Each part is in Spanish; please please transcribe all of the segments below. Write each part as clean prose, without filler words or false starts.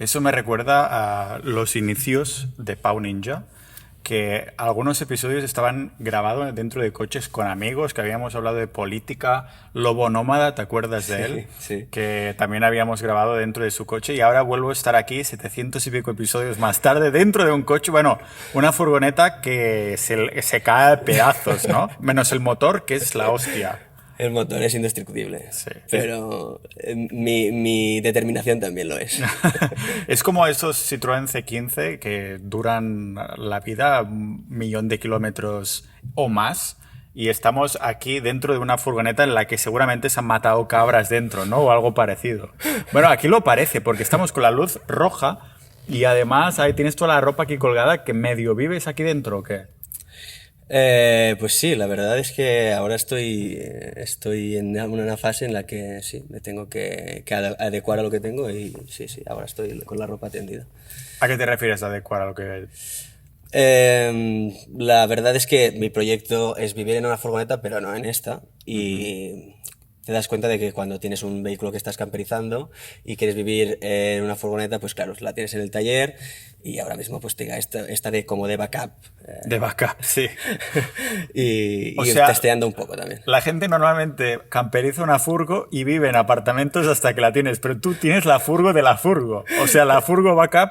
Eso me recuerda a los inicios de Pau Ninja, que algunos episodios estaban grabados dentro de coches con amigos, que habíamos hablado de política, Lobo Nómada, ¿te acuerdas de él? Sí. Que también habíamos grabado dentro de su coche y ahora vuelvo a estar aquí 700 y pico episodios más tarde dentro de un coche, bueno, una furgoneta que se cae a pedazos, ¿no? Menos el motor, que es la hostia. El motor es indestructible, Sí. pero mi determinación también lo es. Es como esos Citroën C15 que duran la vida 1 millón de kilómetros o más y estamos aquí dentro de una furgoneta en la que seguramente se han matado cabras dentro, ¿no? O algo parecido. Bueno, aquí lo parece porque estamos con la luz roja y además ahí tienes toda la ropa aquí colgada que medio vives aquí dentro, ¿o qué? Pues sí, la verdad es que ahora estoy en una fase en la que sí, me tengo que adecuar a lo que tengo y sí, ahora estoy con la ropa tendida. ¿A qué te refieres a adecuar a lo que... La verdad es que mi proyecto es vivir en una furgoneta, pero no en esta. Y te das cuenta de que cuando tienes un vehículo que estás camperizando y quieres vivir en una furgoneta, pues claro, la tienes en el taller y ahora mismo pues tenga esta de como de backup. De backup, sí. Y O sea, testeando un poco también. la gente normalmente camperiza una furgo y vive en apartamentos hasta que la tienes, pero tú tienes la furgo de la furgo. O sea, la furgo backup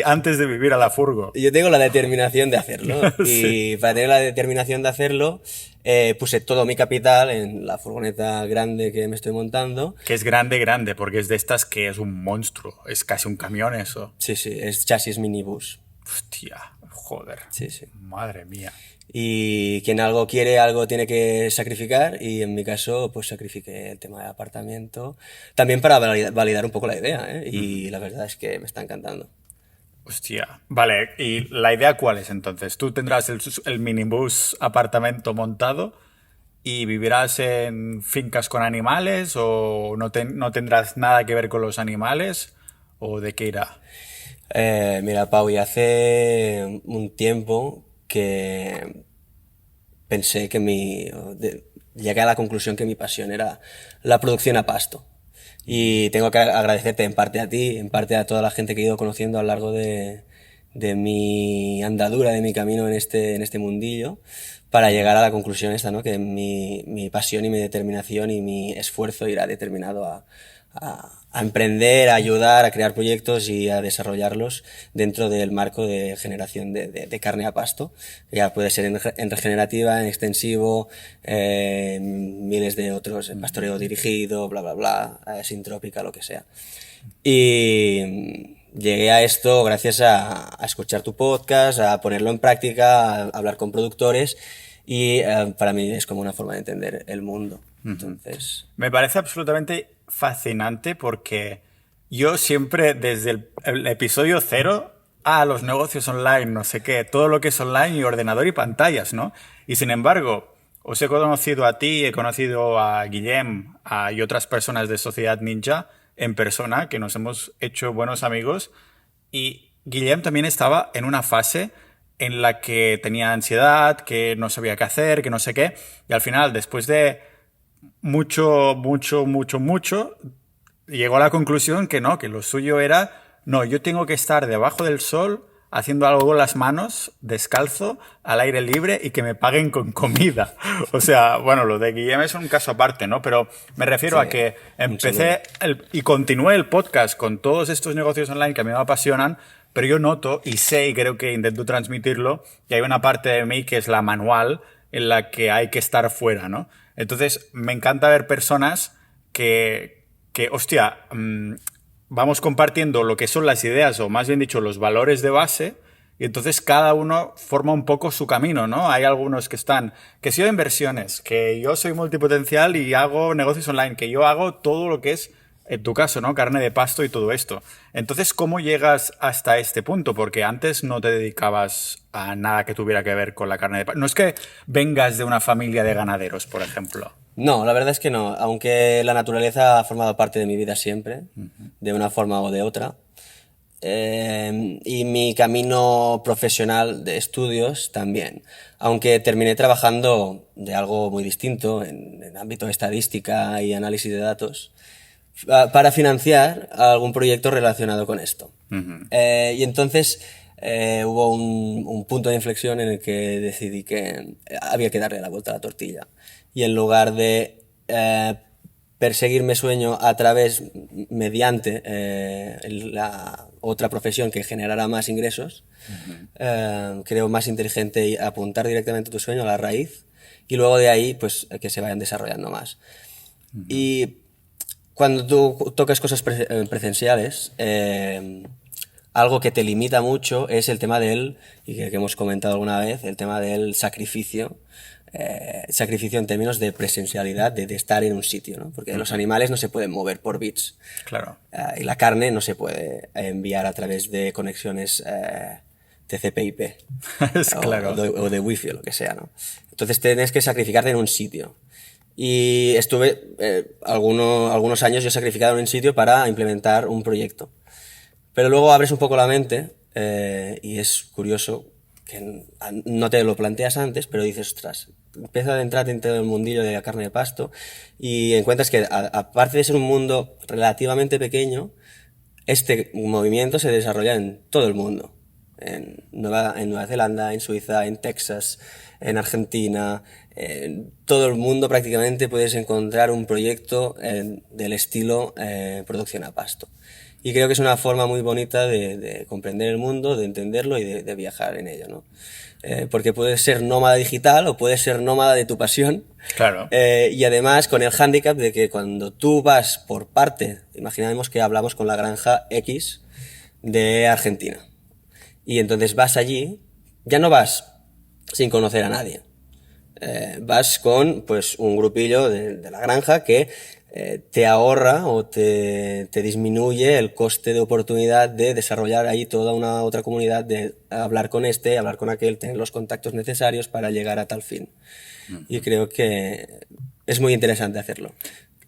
antes de vivir a la furgo. Yo tengo la determinación de hacerlo. Sí. Y para tener la determinación de hacerlo, puse todo mi capital en la furgoneta grande que me estoy montando. Que es grande, grande, porque es de estas que es un monstruo. Es casi un camión eso. Sí, es chasis minibús. Hostia, joder. Sí. Madre mía. Y quien algo quiere, algo tiene que sacrificar, y en mi caso, pues sacrifiqué el tema del apartamento. También para validar un poco la idea, ¿eh? Y la verdad es que me está encantando. Hostia. Vale, ¿y la idea cuál es entonces? Tú tendrás el minibús apartamento montado y vivirás en fincas con animales o no tendrás nada que ver con los animales o de qué irá. Mira, Pau, y hace un tiempo que pensé que llegué a la conclusión que mi pasión era la producción a pasto. Y tengo que agradecerte en parte a ti, en parte a toda la gente que he ido conociendo a lo largo de mi andadura, de mi camino en este mundillo, para llegar a la conclusión esta, ¿no? Que mi pasión y mi determinación y mi esfuerzo irá determinado a emprender, a ayudar, a crear proyectos y a desarrollarlos dentro del marco de generación de carne a pasto, que ya puede ser en regenerativa, en extensivo, miles de otros, en pastoreo dirigido, bla, bla, bla, sintrópica, lo que sea. Y llegué a esto gracias a escuchar tu podcast, a ponerlo en práctica, a hablar con productores y para mí es como una forma de entender el mundo. Entonces... Me parece absolutamente fascinante porque yo siempre desde el episodio 0, los negocios online, no sé qué, todo lo que es online y ordenador y pantallas, ¿no? Y sin embargo, os he conocido a ti, he conocido a Guillem y otras personas de Sociedad Ninja en persona, que nos hemos hecho buenos amigos, y Guillem también estaba en una fase en la que tenía ansiedad, que no sabía qué hacer, que no sé qué, y al final, después de mucho, llegó a la conclusión que no, que lo suyo era, no, yo tengo que estar debajo del sol haciendo algo con las manos, descalzo, al aire libre y que me paguen con comida. O sea, bueno, lo de Guillem es un caso aparte, ¿no? Pero me refiero a que empecé y continué el podcast con todos estos negocios online que a mí me apasionan, pero yo noto y sé y creo que intento transmitirlo, que hay una parte de mí que es la manual en la que hay que estar fuera, ¿no? Entonces, me encanta ver personas que hostia, vamos compartiendo lo que son las ideas, o más bien dicho, los valores de base, y entonces cada uno forma un poco su camino, ¿no? Hay algunos que yo de inversiones, que yo soy multipotencial y hago negocios online, que yo hago todo lo que es, en tu caso, ¿no? Carne de pasto y todo esto. Entonces, ¿cómo llegas hasta este punto? Porque antes no te dedicabas a nada que tuviera que ver con la carne de pasto. No es que vengas de una familia de ganaderos, por ejemplo. No, la verdad es que no, aunque la naturaleza ha formado parte de mi vida siempre, de una forma o de otra. Y mi camino profesional de estudios también, aunque terminé trabajando de algo muy distinto en ámbito de estadística y análisis de datos, para financiar algún proyecto relacionado con esto. Y entonces hubo un punto de inflexión en el que decidí que había que darle la vuelta a la tortilla. Y en lugar de perseguir mi sueño mediante la otra profesión que generara más ingresos, creo más inteligente apuntar directamente a tu sueño, a la raíz, y luego de ahí pues que se vayan desarrollando más. Y cuando tú tocas cosas presenciales, algo que te limita mucho es el tema y que hemos comentado alguna vez, el tema del sacrificio. Sacrificio en términos de presencialidad, de estar en un sitio, ¿no? Porque los animales no se pueden mover por bits. Claro. Y la carne no se puede enviar a través de conexiones TCP/IP. Claro. O de wifi o lo que sea, ¿no? Entonces tienes que sacrificarte en un sitio. Y estuve algunos años yo sacrificado en un sitio para implementar un proyecto. Pero luego abres un poco la mente y es curioso que no te lo planteas antes, pero dices, ostras, empiezas a adentrarte en todo el mundillo de la carne de pasto y encuentras que aparte de ser un mundo relativamente pequeño, este movimiento se desarrolla en todo el mundo. En Nueva Zelanda, en Suiza, en Texas, en Argentina, en todo el mundo prácticamente puedes encontrar un proyecto del estilo producción a pasto. Y creo que es una forma muy bonita de comprender el mundo, de entenderlo y de viajar en ello, ¿no? Porque puedes ser nómada digital o puedes ser nómada de tu pasión. Claro. Y además con el hándicap de que cuando tú vas por parte, imaginemos que hablamos con la granja X de Argentina. Y entonces vas allí, ya no vas sin conocer a nadie. Vas con pues un grupillo de la granja que te ahorra o te disminuye el coste de oportunidad de desarrollar ahí toda una otra comunidad, de hablar con hablar con aquel, tener los contactos necesarios para llegar a tal fin. Y creo que es muy interesante hacerlo.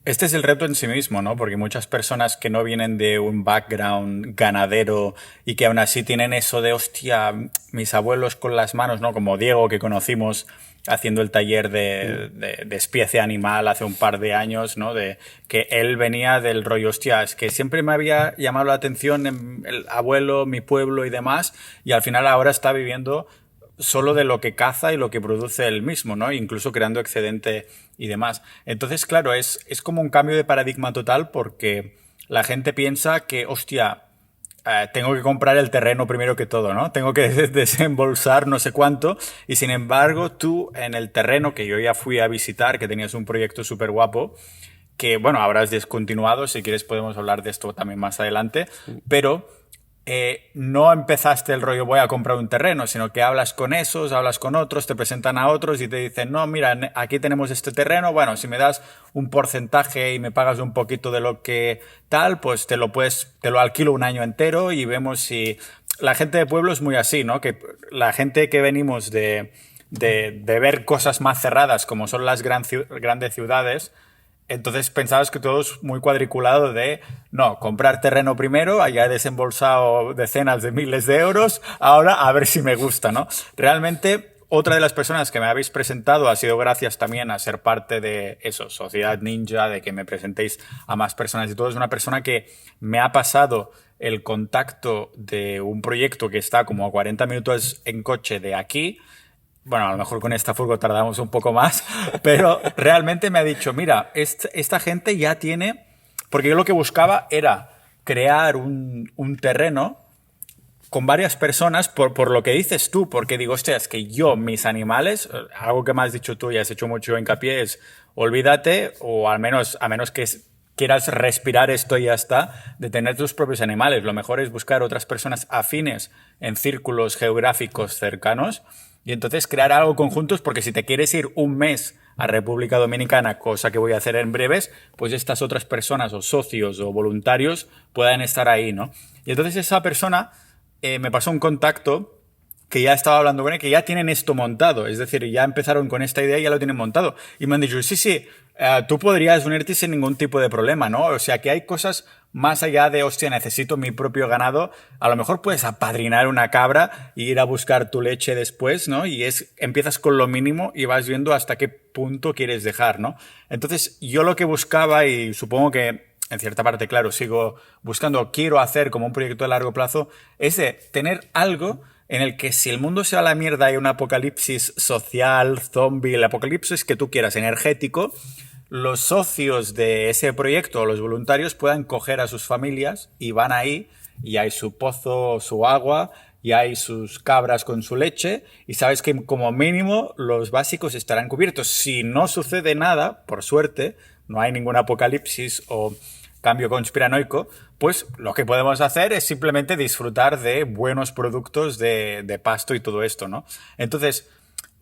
Este es el reto en sí mismo, ¿no? Porque muchas personas que no vienen de un background ganadero y que aún así tienen eso de, hostia, mis abuelos con las manos, ¿no? Como Diego, que conocimos haciendo el taller de especie animal hace un par de años, ¿no? De que él venía del rollo, hostia, es que siempre me había llamado la atención el abuelo, mi pueblo y demás, y al final ahora está viviendo solo de lo que caza y lo que produce él mismo, ¿no? Incluso creando excedente y demás. Entonces, claro, es como un cambio de paradigma total porque la gente piensa que, hostia, tengo que comprar el terreno primero que todo, ¿no? Tengo que desembolsar no sé cuánto y sin embargo tú en el terreno que yo ya fui a visitar, que tenías un proyecto súper guapo, que bueno, ahora has descontinuado, si quieres podemos hablar de esto también más adelante, pero no empezaste el rollo voy a comprar un terreno, sino que hablas con esos, hablas con otros, te presentan a otros y te dicen, no, mira, aquí tenemos este terreno, bueno, si me das un porcentaje y me pagas un poquito de lo que tal, pues te lo alquilo un año entero y vemos si... La gente de pueblo es muy así, ¿no? Que la gente que venimos de ver cosas más cerradas como son las grandes ciudades, entonces pensabas que todo es muy cuadriculado de, no, comprar terreno primero, allá he desembolsado decenas de miles de euros, ahora a ver si me gusta, ¿no? Realmente, otra de las personas que me habéis presentado ha sido gracias también a ser parte de eso, Sociedad Ninja, de que me presentéis a más personas y todo. Es una persona que me ha pasado el contacto de un proyecto que está como a 40 minutos en coche de aquí. Bueno, a lo mejor con esta furgo tardamos un poco más, pero realmente me ha dicho, mira, esta gente ya tiene... Porque yo lo que buscaba era crear un terreno con varias personas por lo que dices tú, porque digo, hostia, es que yo, mis animales, algo que me has dicho tú y has hecho mucho hincapié es, olvídate, o al menos, a menos que quieras respirar esto y ya está, de tener tus propios animales. Lo mejor es buscar otras personas afines en círculos geográficos cercanos y entonces crear algo conjuntos, porque si te quieres ir un mes a República Dominicana, cosa que voy a hacer en breves, pues estas otras personas o socios o voluntarios puedan estar ahí, ¿no? Y entonces esa persona me pasó un contacto que ya estaba hablando con él, que ya tienen esto montado, es decir, ya empezaron con esta idea y ya lo tienen montado. Y me han dicho, sí, tú podrías unirte sin ningún tipo de problema, ¿no? O sea, que hay cosas más allá de, hostia, necesito mi propio ganado. A lo mejor puedes apadrinar una cabra e ir a buscar tu leche después, ¿no? Y empiezas con lo mínimo y vas viendo hasta qué punto quieres dejar, ¿no? Entonces, yo lo que buscaba, y supongo que en cierta parte, claro, sigo buscando, quiero hacer como un proyecto de largo plazo, es de tener algo en el que si el mundo se va a la mierda y hay un apocalipsis social, zombie, el apocalipsis que tú quieras, energético, los socios de ese proyecto o los voluntarios puedan coger a sus familias y van ahí y hay su pozo, su agua y hay sus cabras con su leche y sabes que como mínimo los básicos estarán cubiertos. Si no sucede nada, por suerte, no hay ningún apocalipsis o cambio conspiranoico, pues lo que podemos hacer es simplemente disfrutar de buenos productos de pasto y todo esto, ¿no? Entonces,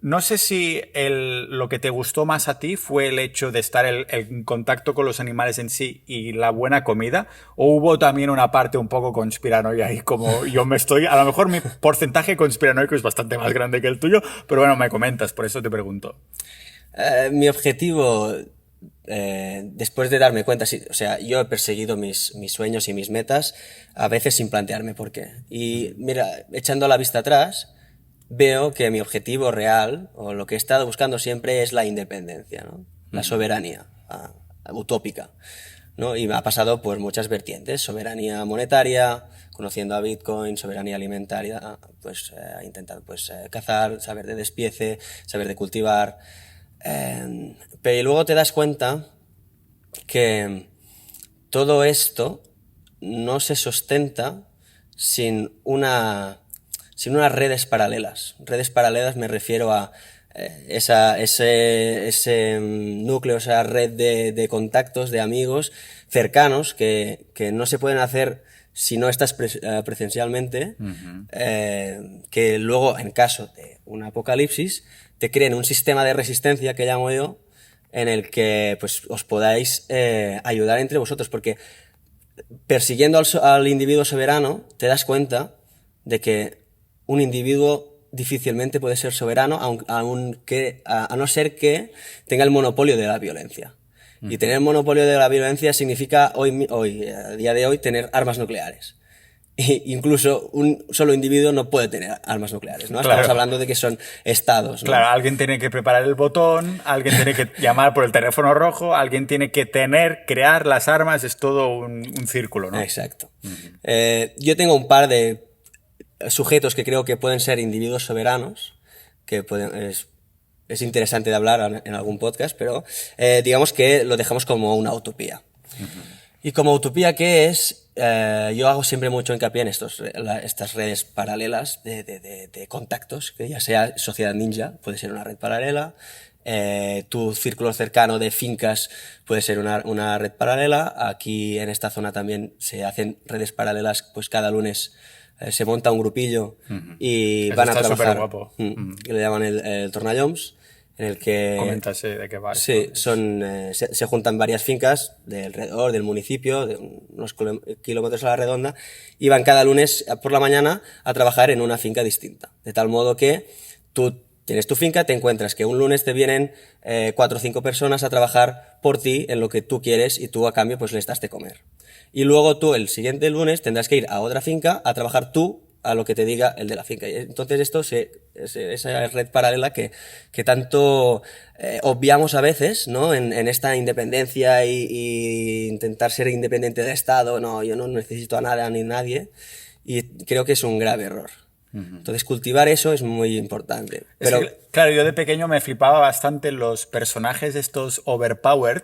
no sé si lo que te gustó más a ti fue el hecho de estar en contacto con los animales en sí y la buena comida, o hubo también una parte un poco conspiranoica y como yo me estoy, a lo mejor mi porcentaje conspiranoico es bastante más grande que el tuyo, pero bueno, me comentas, por eso te pregunto. Mi objetivo, después de darme cuenta, sí, o sea, yo he perseguido mis sueños y mis metas, a veces sin plantearme por qué. Y mira, echando la vista atrás, veo que mi objetivo real, o lo que he estado buscando siempre, es la independencia, ¿no? La soberanía utópica, ¿no? Y me ha pasado por muchas vertientes: soberanía monetaria, conociendo a Bitcoin; soberanía alimentaria, pues intentar pues cazar, saber de despiece, saber de cultivar. Pero luego te das cuenta que todo esto no se sustenta sin unas redes paralelas. Redes paralelas me refiero a ese núcleo, esa red de contactos, de amigos cercanos que no se pueden hacer si no estás presencialmente, que luego, en caso de un apocalipsis, te creen un sistema de resistencia, que llamo yo, en el que pues os podáis ayudar entre vosotros, porque persiguiendo al individuo soberano te das cuenta de que un individuo difícilmente puede ser soberano, a no ser que tenga el monopolio de la violencia. Y tener el monopolio de la violencia significa a día de hoy, tener armas nucleares. Incluso un solo individuo no puede tener armas nucleares, ¿no? Claro. Estamos hablando de que son estados, ¿no? Claro, alguien tiene que preparar el botón, alguien tiene que llamar por el teléfono rojo, alguien tiene que crear las armas, es todo un círculo, ¿no? Exacto. Yo tengo un par de sujetos que creo que pueden ser individuos soberanos, que es interesante de hablar en algún podcast, pero digamos que lo dejamos como una utopía. Y como utopía, ¿qué es? Yo hago siempre mucho hincapié en estas redes paralelas de contactos, que ya sea Sociedad Ninja, puede ser una red paralela, tu círculo cercano de fincas puede ser una red paralela. Aquí en esta zona también se hacen redes paralelas, pues cada lunes se monta un grupillo y Eso van a está trabajar. súper guapo. Que le llaman el Tornallaums, en el que... Coméntase de qué va. Sí, se juntan varias fincas de alrededor del municipio, de unos kilómetros a la redonda, y van cada lunes por la mañana a trabajar en una finca distinta. De tal modo que tú tienes tu finca, te encuentras que un lunes te vienen 4 o 5 personas a trabajar por ti en lo que tú quieres, y tú a cambio pues les das de comer. Y luego tú el siguiente lunes tendrás que ir a otra finca a trabajar tú a lo que te diga el de la finca. Y entonces esa red paralela que tanto obviamos a veces, ¿no? En esta independencia y intentar ser independiente del Estado. No, yo no necesito a nada ni nadie, y creo que es un grave error. Entonces cultivar eso es muy importante. Pero claro, yo de pequeño me flipaba bastante los personajes estos overpowered,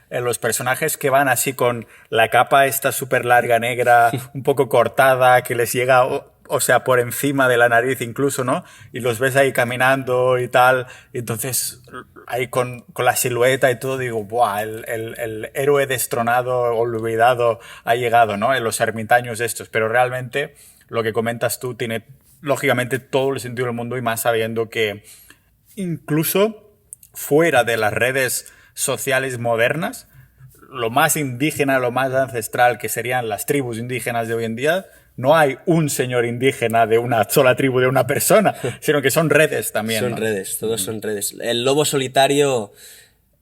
los personajes que van así con la capa esta súper larga negra, un poco cortada, que les llega, o sea, por encima de la nariz incluso, ¿no? Y los ves ahí caminando y tal, y entonces ahí con la silueta y todo digo, ¡buah! El héroe destronado, olvidado, ha llegado, ¿no? En los ermitaños estos, pero realmente lo que comentas tú tiene lógicamente todo el sentido del mundo, y más sabiendo que incluso fuera de las redes sociales modernas, lo más indígena, lo más ancestral, que serían las tribus indígenas de hoy en día, no hay un señor indígena de una sola tribu, de una persona, sino que son redes también. Son, ¿no? Redes, todos son redes. El lobo solitario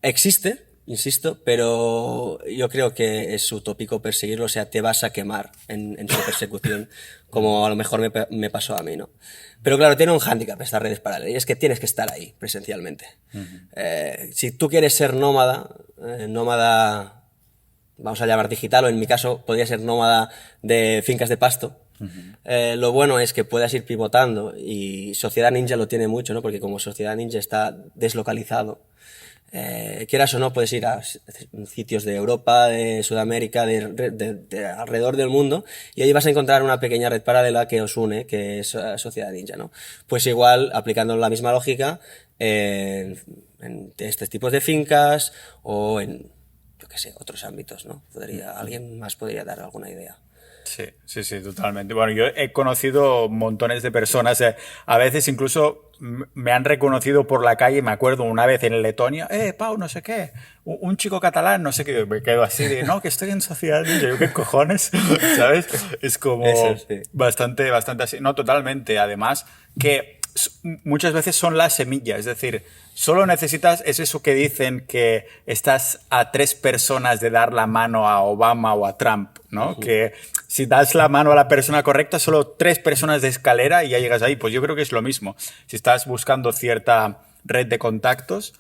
existe, insisto, pero yo creo que es utópico perseguirlo. O sea, te vas a quemar en su persecución, como a lo mejor me pasó a mí, ¿no? Pero claro, tiene un hándicap estas redes paralelas, y es que tienes que estar ahí presencialmente. Si tú quieres ser nómada vamos a llamar digital, o en mi caso podría ser nómada de fincas de pasto. Lo bueno es que puedas ir pivotando, y Sociedad Ninja lo tiene mucho, ¿no? Porque como Sociedad Ninja está deslocalizado, quieras o no, puedes ir a sitios de Europa, de Sudamérica, de alrededor del mundo, y ahí vas a encontrar una pequeña red paralela que os une, que es Sociedad Ninja, ¿no? Pues igual, aplicando la misma lógica en estos tipos de fincas o en, yo qué sé, otros ámbitos, ¿no? Alguien más podría dar alguna idea. Sí, sí, sí, totalmente. Bueno, yo he conocido montones de personas, a veces incluso me han reconocido por la calle, me acuerdo una vez en Letonia, Pau, no sé qué, un chico catalán, no sé qué, me quedo así de, no, que estoy en Sociedad Ninja, yo qué cojones, ¿sabes? Es como Eso, sí. bastante así, no, totalmente, además que muchas veces son la semilla, es decir, solo necesitas, es eso que dicen que estás a 3 personas de dar la mano a Obama o a Trump, ¿no? Que si das la mano a la persona correcta, solo 3 personas de escalera y ya llegas ahí. Pues yo creo que es lo mismo. Si estás buscando cierta red de contactos,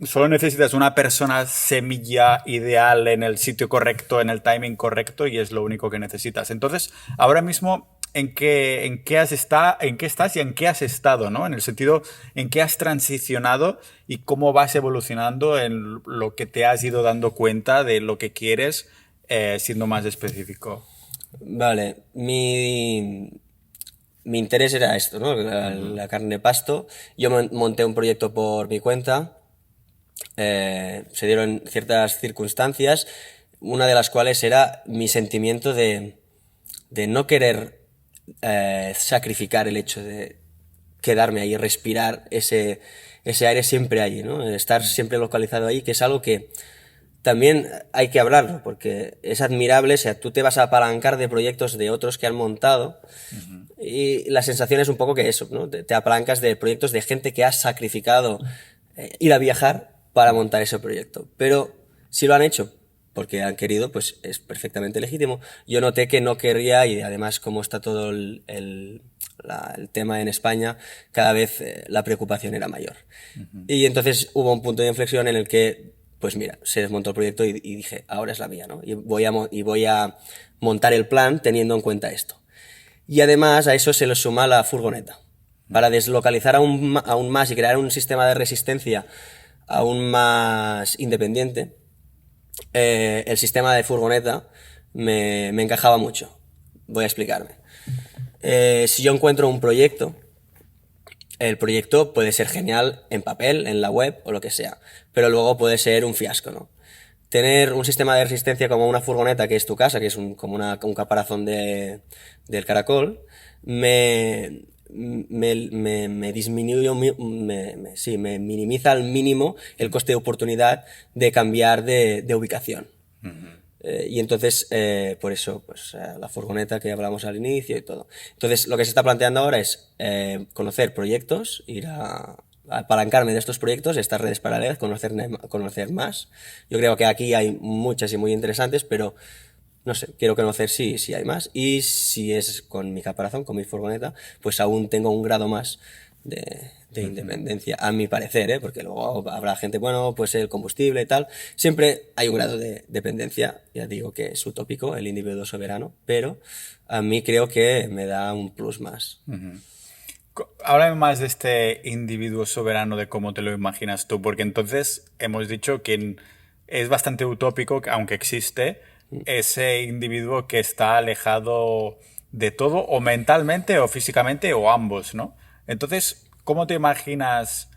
solo necesitas una persona semilla ideal en el sitio correcto, en el timing correcto, y es lo único que necesitas. Entonces, ahora mismo, ¿en qué estás y en qué has estado, ¿no? En el sentido, en qué has transicionado y cómo vas evolucionando en lo que te has ido dando cuenta de lo que quieres, siendo más específico. Vale, mi interés era esto, ¿no? La carne de pasto. Yo monté un proyecto por mi cuenta. Se dieron ciertas circunstancias, una de las cuales era mi sentimiento de no querer sacrificar el hecho de quedarme ahí, respirar ese aire siempre allí, ¿no? Estar siempre localizado ahí, que es algo que también hay que hablarlo, porque es admirable, o sea, tú te vas a apalancar de proyectos de otros que han montado, y la sensación es un poco que eso, ¿no? Te apalancas de proyectos de gente que ha sacrificado ir a viajar para montar ese proyecto. Pero si lo han hecho porque han querido, pues es perfectamente legítimo. Yo noté que no querría, y además como está todo el tema en España, cada vez la preocupación era mayor. Y entonces hubo un punto de inflexión en el que, pues mira, se desmontó el proyecto y dije, ahora es la mía, ¿no? Y voy a montar el plan teniendo en cuenta esto. Y además a eso se le suma la furgoneta. Para deslocalizar aún más y crear un sistema de resistencia aún más independiente, el sistema de furgoneta me encajaba mucho. Voy a explicarme. Si yo encuentro un proyecto, el proyecto puede ser genial en papel, en la web o lo que sea, pero luego puede ser un fiasco, ¿no? Tener un sistema de resistencia como una furgoneta, que es tu casa, que es como un caparazón del caracol, me disminuye, me minimiza al mínimo el coste de oportunidad de cambiar de ubicación. Y entonces, por eso, pues la furgoneta que hablamos al inicio y todo. Entonces, lo que se está planteando ahora es conocer proyectos, ir a apalancarme de estos proyectos, estas redes paralelas, conocer más. Yo creo que aquí hay muchas y muy interesantes, pero no sé, quiero conocer si hay más. Y si es con mi caparazón, con mi furgoneta, pues aún tengo un grado más de independencia, a mi parecer, ¿eh? Porque luego habrá gente, bueno, pues el combustible y tal. Siempre hay un grado de dependencia, ya digo que es utópico, el individuo soberano, pero a mí creo que me da un plus más. Háblame más de este individuo soberano, de cómo te lo imaginas tú, porque entonces hemos dicho que es bastante utópico, aunque existe, ese individuo que está alejado de todo, o mentalmente, o físicamente, o ambos, ¿no? Entonces, ¿cómo te imaginas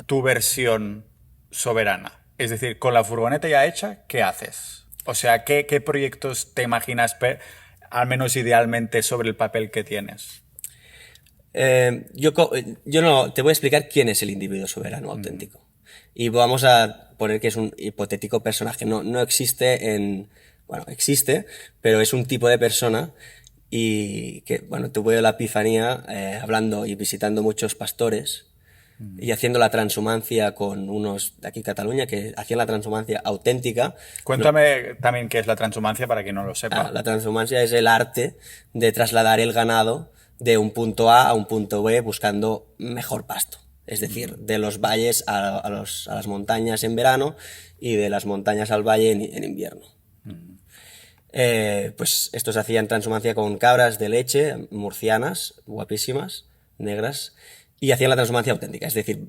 tu versión soberana? Es decir, con la furgoneta ya hecha, ¿qué haces? O sea, ¿qué proyectos te imaginas, al menos idealmente, sobre el papel que tienes? Yo no, te voy a explicar quién es el individuo soberano auténtico. Y vamos a poner que es un hipotético personaje. No existe bueno, existe, pero es un tipo de persona y que, bueno, tuve la epifanía hablando y visitando muchos pastores y haciendo la transhumancia con unos de aquí en Cataluña que hacían la transhumancia auténtica. Cuéntame también qué es la transhumancia para quien no lo sepa. La transhumancia es el arte de trasladar el ganado de un punto A un punto B buscando mejor pasto. Es decir, de los valles a las montañas en verano y de las montañas al valle en invierno. Pues estos hacían transhumancia con cabras de leche, murcianas, guapísimas, negras, y hacían la transhumancia auténtica, es decir,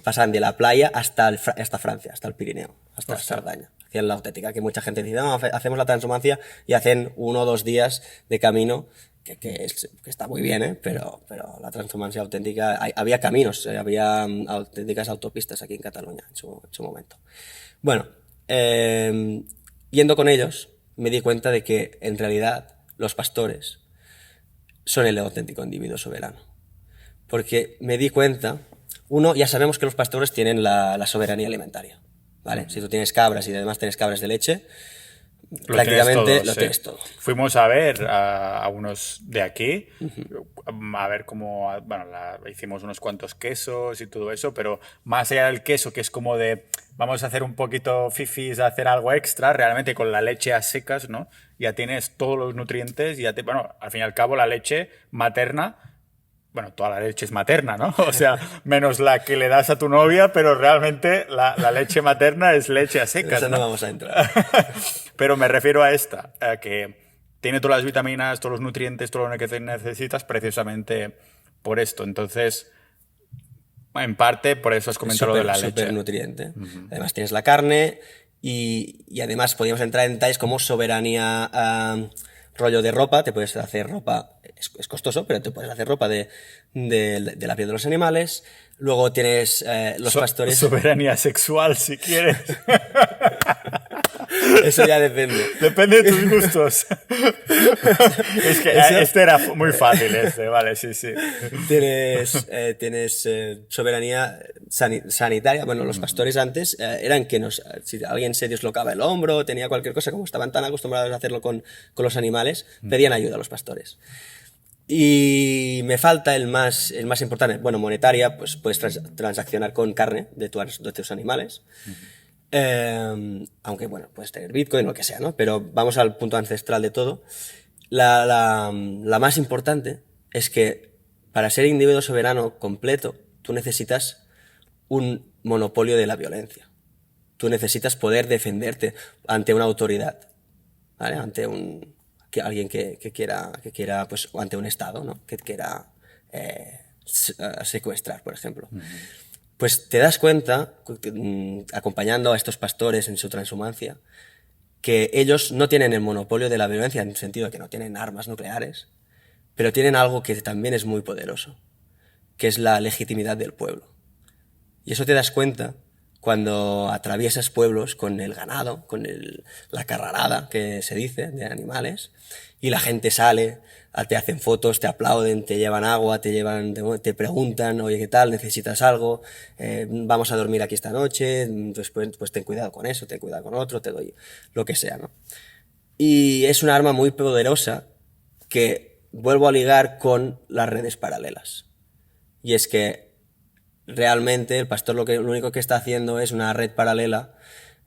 pasaban de la playa hasta Francia, hasta el Pirineo, hasta Cerdaña. Hacían la auténtica, que mucha gente dice, no, hacemos la transhumancia y hacen 1 o 2 días de camino, que está muy bien, pero la transhumancia auténtica, había caminos, había auténticas autopistas aquí en Cataluña en su momento. Bueno, yendo con ellos, me di cuenta de que en realidad los pastores son el auténtico individuo soberano. Porque me di cuenta, uno, ya sabemos que los pastores tienen la soberanía alimentaria, ¿vale? Si tú tienes cabras y además tienes cabras de leche, prácticamente lo tienes todo. Fuimos a ver a unos de aquí, a ver cómo, bueno, hicimos unos cuantos quesos y todo eso, pero más allá del queso, que es como de, vamos a hacer un poquito fifis, a hacer algo extra, realmente con la leche a secas, ¿no? Ya tienes todos los nutrientes, bueno, al fin y al cabo la leche materna, bueno, toda la leche es materna, ¿no? O sea, menos la que le das a tu novia, pero realmente la leche materna es leche a secas. Eso no vamos a entrar. Pero me refiero a esta, que tiene todas las vitaminas, todos los nutrientes, todo lo que necesitas precisamente por esto. Entonces, en parte, por eso has comentado lo de la leche. Súper nutriente. Además tienes la carne y además podríamos entrar en detalles como soberanía, rollo de ropa. Te puedes hacer ropa, es costoso, pero te puedes hacer ropa de la piel de los animales. Luego tienes los pastores... Soberanía sexual, si quieres. Eso ya depende. Depende de tus gustos. Es que este era muy fácil, vale, sí. Tienes soberanía sanitaria. Bueno, los pastores antes eran que si alguien se dislocaba el hombro, tenía cualquier cosa, como estaban tan acostumbrados a hacerlo con los animales, pedían ayuda a los pastores. Y me falta el más importante. Bueno, monetaria, pues puedes transaccionar con carne de tus animales. Aunque, bueno, puedes tener Bitcoin o lo que sea, ¿no? Pero vamos al punto ancestral de todo. La más importante es que para ser individuo soberano completo, tú necesitas un monopolio de la violencia. Tú necesitas poder defenderte ante una autoridad, ¿vale? Ante alguien que quiera, pues, ante un Estado, ¿no? Que quiera secuestrar, por ejemplo. Pues te das cuenta, acompañando a estos pastores en su transhumancia, que ellos no tienen el monopolio de la violencia en el sentido de que no tienen armas nucleares, pero tienen algo que también es muy poderoso, que es la legitimidad del pueblo. Y eso te das cuenta cuando atraviesas pueblos con el ganado, con la carrarada, que se dice, de animales, y la gente sale, te hacen fotos, te aplauden, te llevan agua, te preguntan, oye, ¿qué tal? ¿Necesitas algo? Vamos a dormir aquí esta noche, después pues ten cuidado con eso, ten cuidado con otro, te doy lo que sea, ¿no? Y es un arma muy poderosa que vuelvo a ligar con las redes paralelas. Y es que realmente el pastor lo único que está haciendo es una red paralela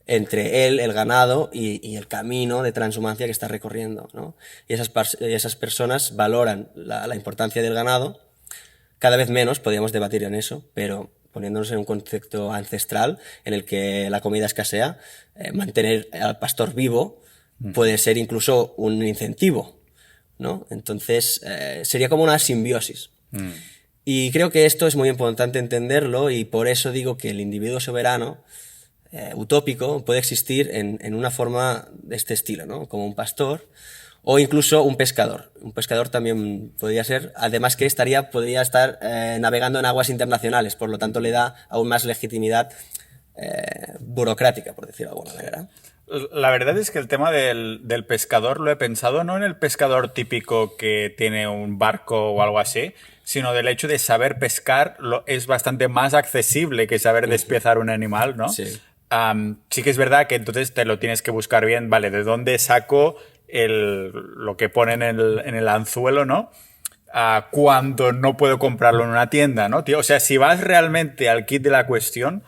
entre él, el ganado y el camino de transhumancia que está recorriendo, ¿no? Y esas personas valoran la importancia del ganado, cada vez menos, podríamos debatir en eso, pero poniéndonos en un concepto ancestral en el que la comida escasea, mantener al pastor vivo puede ser incluso un incentivo, ¿no? Entonces sería como una simbiosis. Y creo que esto es muy importante entenderlo y por eso digo que el individuo soberano utópico puede existir en una forma de este estilo, ¿no? Como un pastor o incluso un pescador. Un pescador también podría ser, además que podría estar navegando en aguas internacionales, por lo tanto le da aún más legitimidad burocrática, por decirlo de alguna manera. La verdad es que el tema del pescador lo he pensado no en el pescador típico que tiene un barco o algo así, sino del hecho de saber pescar es bastante más accesible que saber despiezar un animal, ¿no? Sí. Sí que es verdad que entonces te lo tienes que buscar bien, vale, ¿de dónde saco lo que ponen en el anzuelo, ¿no? Cuando no puedo comprarlo en una tienda, ¿no, tío? O sea, si vas realmente al kit de la cuestión,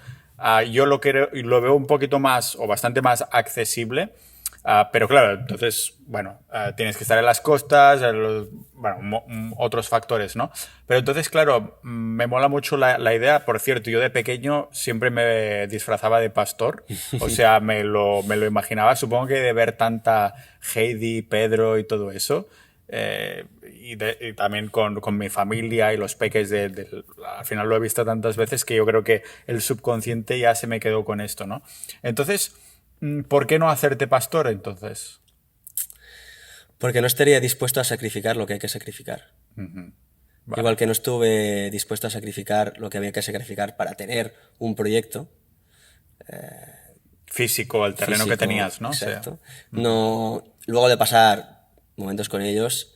yo lo veo un poquito más o bastante más accesible Pero claro, entonces, bueno, tienes que estar en las costas, otros factores, ¿no? Pero entonces, claro, me mola mucho la idea. Por cierto, yo de pequeño siempre me disfrazaba de pastor. O sea, me lo imaginaba, supongo que de ver tanta Heidi, Pedro y todo eso. Y también con mi familia y los peques al final lo he visto tantas veces que yo creo que el subconsciente ya se me quedó con esto, ¿no? Entonces, ¿por qué no hacerte pastor entonces? Porque no estaría dispuesto a sacrificar lo que hay que sacrificar. Vale. Igual que no estuve dispuesto a sacrificar lo que había que sacrificar para tener un proyecto Físico, el terreno físico, que tenías, ¿no? Exacto. No, luego de pasar momentos con ellos,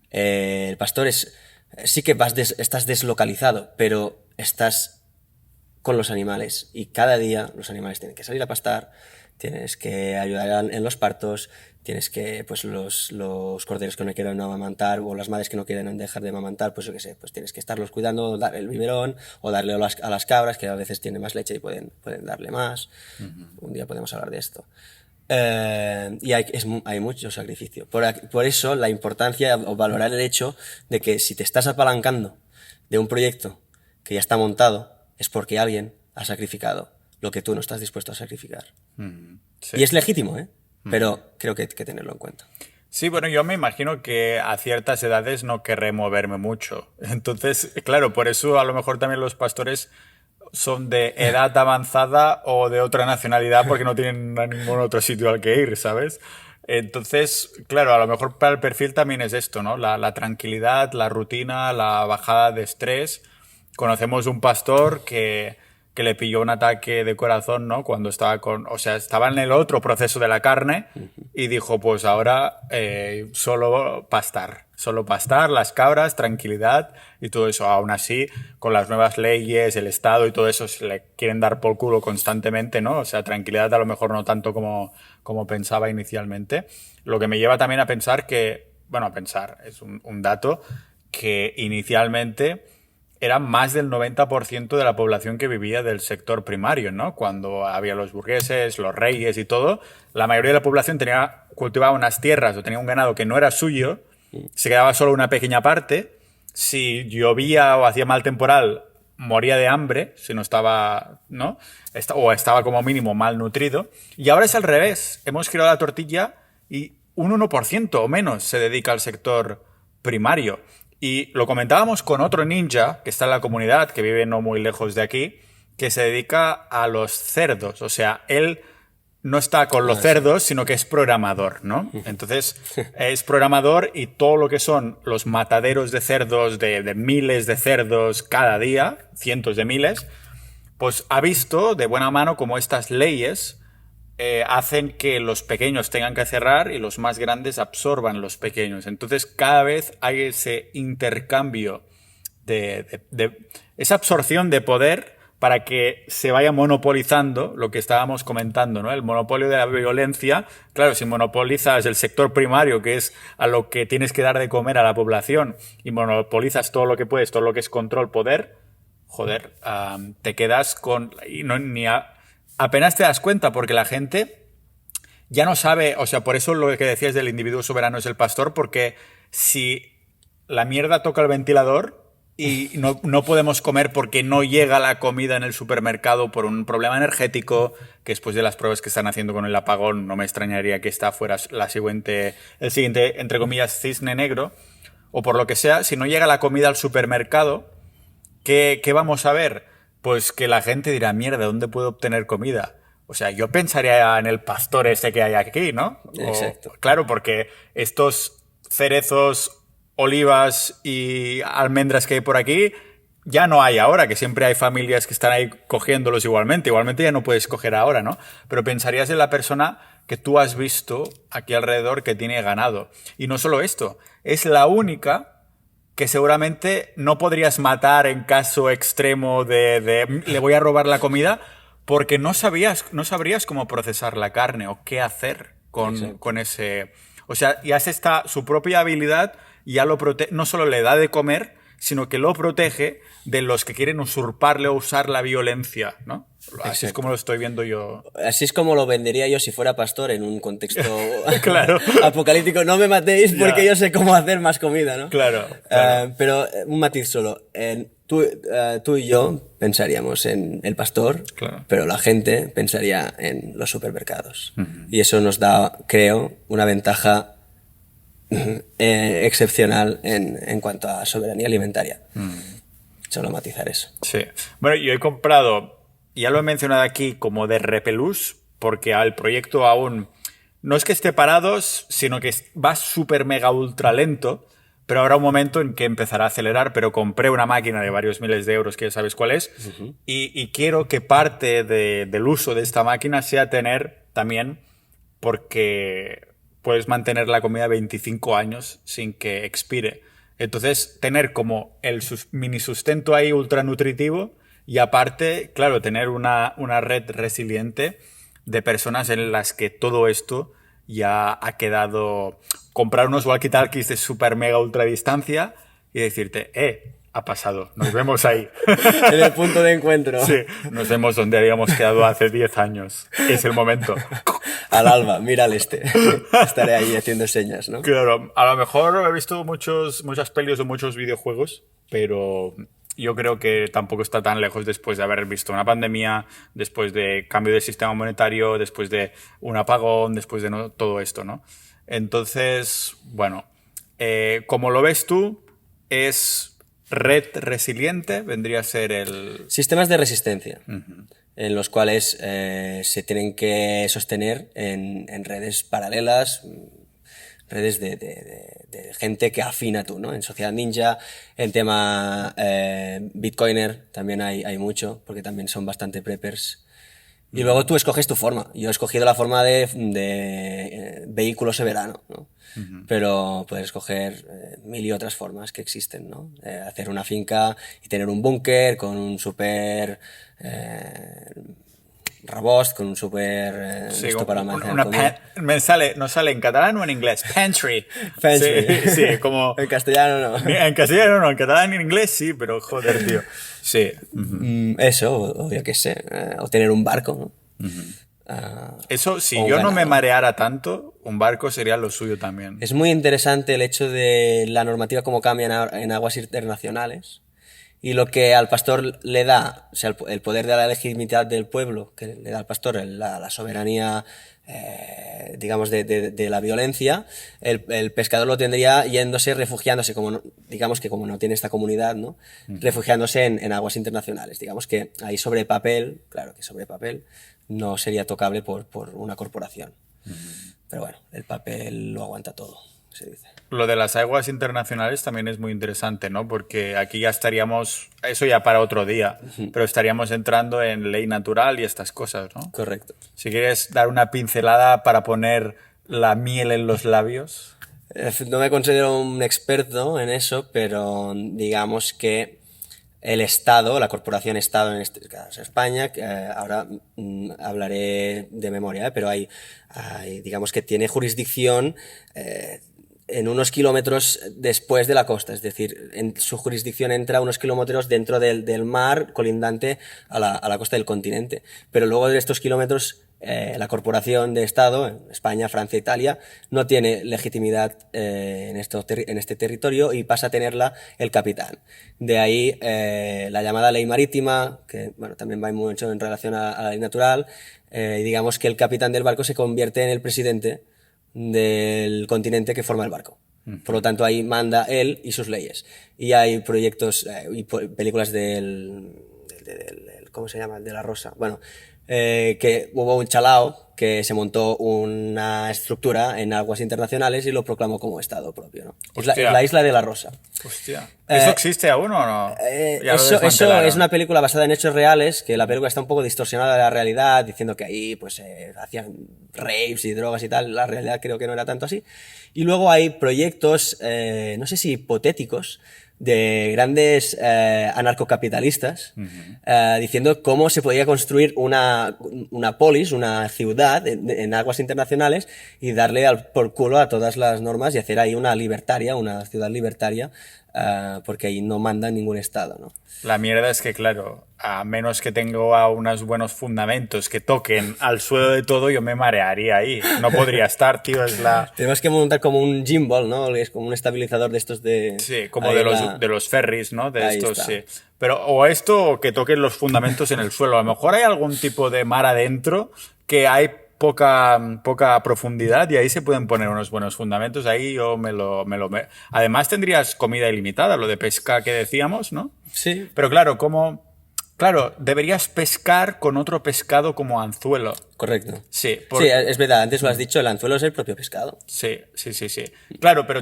el pastor sí que estás deslocalizado, pero estás con los animales y cada día los animales tienen que salir a pastar, tienes que ayudar en los partos, tienes que, pues los corderos que no quieren amamantar o las madres que no quieren dejar de amamantar, pues yo qué sé, pues tienes que estarlos cuidando, dar el biberón o darle a las cabras que a veces tienen más leche y pueden darle más. Un día podemos hablar de esto. Y hay mucho sacrificio. Por eso la importancia o valorar el hecho de que si te estás apalancando de un proyecto que ya está montado, es porque alguien ha sacrificado lo que tú no estás dispuesto a sacrificar. Sí. Y es legítimo, ¿eh? Pero creo que hay que tenerlo en cuenta. Sí, bueno, yo me imagino que a ciertas edades no querré moverme mucho. Entonces, claro, por eso a lo mejor también los pastores son de edad avanzada o de otra nacionalidad porque no tienen a ningún otro sitio al que ir, ¿sabes? Entonces, claro, a lo mejor para el perfil también es esto, ¿no? La tranquilidad, la rutina, la bajada de estrés. Conocemos un pastor que le pilló un ataque de corazón, ¿no? Cuando estaba estaba en el otro proceso de la carne y dijo, pues ahora solo pastar, las cabras, tranquilidad y todo eso. Aún así, con las nuevas leyes, el Estado y todo eso, se le quieren dar por culo constantemente, ¿no? O sea, tranquilidad a lo mejor no tanto como pensaba inicialmente. Lo que me lleva también a pensar es un dato, que inicialmente era más del 90% de la población que vivía del sector primario, ¿no? Cuando había los burgueses, los reyes y todo, la mayoría de la población cultivaba unas tierras o tenía un ganado que no era suyo, se quedaba solo una pequeña parte. Si llovía o hacía mal temporal, moría de hambre, si no estaba, ¿no? O estaba como mínimo malnutrido. Y ahora es al revés. Hemos girado la tortilla y un 1% o menos se dedica al sector primario. Y lo comentábamos con otro ninja que está en la comunidad, que vive no muy lejos de aquí, que se dedica a los cerdos. O sea, él no está con los cerdos, sino que es programador, ¿no? Entonces, es programador y todo lo que son los mataderos de cerdos, de miles de cerdos cada día, cientos de miles, pues ha visto de buena mano cómo estas leyes hacen que los pequeños tengan que cerrar y los más grandes absorban los pequeños. Entonces cada vez hay ese intercambio de esa absorción de poder para que se vaya monopolizando lo que estábamos comentando, ¿no? El monopolio de la violencia. Claro, si monopolizas el sector primario, que es a lo que tienes que dar de comer a la población, y monopolizas todo lo que puedes, todo lo que es control, poder, joder, te quedas con... apenas te das cuenta, porque la gente ya no sabe, o sea, por eso lo que decías del individuo soberano es el pastor, porque si la mierda toca el ventilador y no podemos comer porque no llega la comida en el supermercado por un problema energético, que después de las pruebas que están haciendo con el apagón, no me extrañaría que esta fuera el siguiente, entre comillas, cisne negro, o por lo que sea, si no llega la comida al supermercado, ¿qué vamos a ver? Pues que la gente dirá, mierda, ¿dónde puedo obtener comida? O sea, yo pensaría en el pastor ese que hay aquí, ¿no? Exacto. Claro, porque estos cerezos, olivas y almendras que hay por aquí ya no hay ahora, que siempre hay familias que están ahí cogiéndolos igualmente. Igualmente ya no puedes coger ahora, ¿no? Pero pensarías en la persona que tú has visto aquí alrededor que tiene ganado. Y no solo esto, es la única que seguramente no podrías matar en caso extremo de le voy a robar la comida, porque no sabrías cómo procesar la carne o qué hacer con ese... O sea, ya su propia habilidad ya no solo le da de comer, sino que lo protege de los que quieren usurparle o usar la violencia, ¿no? Así es como lo estoy viendo yo. Así es como lo vendería yo si fuera pastor en un contexto Claro. apocalíptico. No me matéis porque yo sé cómo hacer más comida, ¿no? Claro. Pero un matiz solo. Tú y yo pensaríamos en el pastor, Claro. pero la gente pensaría en los supermercados. Y eso nos da, creo, una ventaja excepcional en cuanto a soberanía alimentaria. Solo matizar eso. Sí. Bueno, yo he comprado, ya lo he mencionado aquí, como de repelús, porque el proyecto aún no es que esté parado, sino que va súper mega ultra lento, pero habrá un momento en que empezará a acelerar, pero compré una máquina de varios miles de euros, que ya sabes cuál es, y quiero que parte del uso de esta máquina sea tener también, porque puedes mantener la comida 25 años sin que expire. Entonces, tener como el mini sustento ahí ultra nutritivo y aparte, claro, tener una red resiliente de personas en las que todo esto ya ha quedado... Comprar unos walkie-talkies de super mega ultra distancia y decirte, ha pasado, nos vemos ahí. En el punto de encuentro. Sí, nos vemos donde habíamos quedado hace 10 años. Es el momento. Al alba, mira al este. Estaré ahí haciendo señas, ¿no? Claro, a lo mejor he visto muchas pelis o muchos videojuegos, pero yo creo que tampoco está tan lejos después de haber visto una pandemia, después de cambio de sistema monetario, después de un apagón, después de todo esto, ¿no? Entonces, bueno, como lo ves tú, es red resiliente, vendría a ser el... Sistemas de resistencia, en los cuales se tienen que sostener en redes paralelas, redes de gente que afina tú, ¿no? En Sociedad Ninja, en tema Bitcoiner también hay mucho, porque también son bastante preppers. Y luego tú escoges tu forma. Yo he escogido la forma de vehículo soberano, ¿no? Pero puedes escoger mil y otras formas que existen, ¿no? Hacer una finca y tener un búnker con un super rebost, con un super Sí, esto para almacenar comida. ¿No sale en catalán o en inglés? Pantry. Pantry. Sí, sí, como... En castellano no. En castellano no, en catalán y en inglés sí, pero joder, tío. Sí. Eso, o yo qué sé, o tener un barco, ¿no? Eso, si o yo no ganado. me mareara tanto, un barco sería lo suyo también. Es muy interesante el hecho de la normativa cómo cambia en aguas internacionales y lo que al pastor le da, o sea, el poder de la legitimidad del pueblo, que le da al pastor la soberanía, digamos, de la violencia, el pescador lo tendría yéndose, refugiándose, digamos que como no tiene esta comunidad, ¿no? Refugiándose en aguas internacionales. Digamos que ahí sobre papel, claro que sobre papel, no sería tocable por una corporación. Pero bueno, el papel lo aguanta todo, se dice. Lo de las aguas internacionales también es muy interesante, ¿no? Porque aquí ya estaríamos, eso ya para otro día, pero estaríamos entrando en ley natural y estas cosas, ¿no? Correcto. Si quieres dar una pincelada para poner la miel en los labios. No me considero un experto en eso, pero digamos que el Estado, la corporación Estado, en este caso España, ahora hablaré de memoria, pero hay, digamos que tiene jurisdicción en unos kilómetros después de la costa, es decir, en su jurisdicción entra unos kilómetros dentro del mar colindante a la costa del continente, pero luego de estos kilómetros la corporación de Estado, España, Francia, Italia, no tiene legitimidad en este territorio y pasa a tenerla el capitán. De ahí la llamada ley marítima, que bueno, también va mucho en relación a la ley natural, digamos que el capitán del barco se convierte en el presidente del continente que forma el barco. Por lo tanto, ahí manda él y sus leyes. Y hay proyectos y películas ¿cómo se llama? El de la Rosa. Bueno, que hubo un chalao que se montó una estructura en aguas internacionales y lo proclamó como Estado propio, ¿no? Es la Isla de la Rosa. Hostia. ¿Eso existe aún o no? Eso es una película basada en hechos reales, que la película está un poco distorsionada de la realidad, diciendo que ahí pues hacían raves y drogas y tal. La realidad creo que no era tanto así. Y luego hay proyectos, no sé si hipotéticos, de grandes anarcocapitalistas diciendo cómo se podía construir una una polis, una ciudad en aguas internacionales y darle por culo a todas las normas y hacer ahí una ciudad libertaria, porque ahí no manda ningún estado, ¿no? La mierda es que, claro, a menos que tenga unos buenos fundamentos que toquen al suelo de todo, yo me marearía ahí. No podría estar, tío, es la... Tenemos que montar como un gimbal, ¿no? Es como un estabilizador de estos de... Sí, como de los ferries, ¿no? De Ahí estos, está. sí. Pero o esto o que toquen los fundamentos en el suelo. A lo mejor hay algún tipo de mar adentro que hay poca profundidad y ahí se pueden poner unos buenos fundamentos. Ahí yo Además tendrías comida ilimitada, lo de pesca que decíamos, ¿no? Sí. Pero claro, Claro, deberías pescar con otro pescado como anzuelo. Correcto. Sí, Sí, es verdad, antes lo has dicho, el anzuelo es el propio pescado. Sí. Claro, pero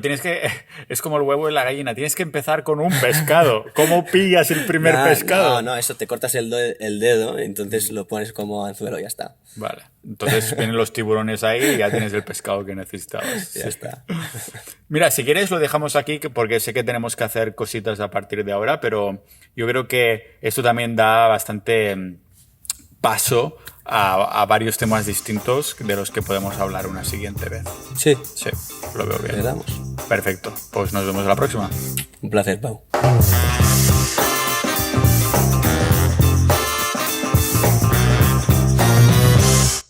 es como el huevo y la gallina, tienes que empezar con un pescado. ¿Cómo pillas el primer pescado? No, eso, te cortas el dedo, entonces lo pones como anzuelo y ya está. Vale, entonces vienen los tiburones ahí y ya tienes el pescado que necesitabas. Ya está. Mira, si quieres lo dejamos aquí porque sé que tenemos que hacer cositas a partir de ahora, pero yo creo que esto también da bastante paso a varios temas distintos de los que podemos hablar una siguiente vez. Sí. Sí, lo veo bien. Le damos. Perfecto, pues nos vemos la próxima. Un placer, Pau.